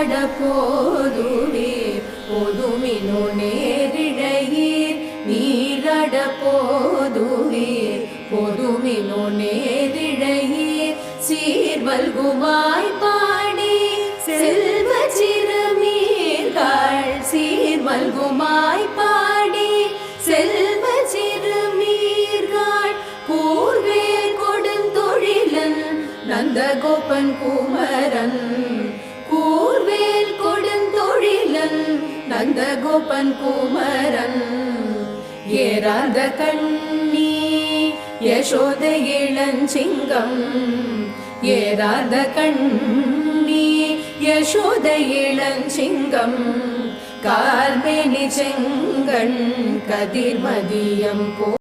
நீரட போதுவீர் பொதுமினோ நேரிழையீர் நீரட போதுவீர் பொதுமினோ நேரிழையீர் சீர்வல்குமாய் பாடி செல்வ சிறுமீர்கள் சீர்வல்குமாய் பாடி செல்வ சிறுமீர்கள் கூர்வேல் கொடுந்தொழிலன் நந்தகோபன் குமரன் கூர்வேல் கொடுந்தொழிலன் நந்தகோபன் குமரன் ஏறாத கண்ணி யசோத இளஞ்சிங்கம் ஏறாத கண்ணி யசோத இளஞ்சிங்கம் கார்மேனி செங்கண் கதிர்மதியம் போ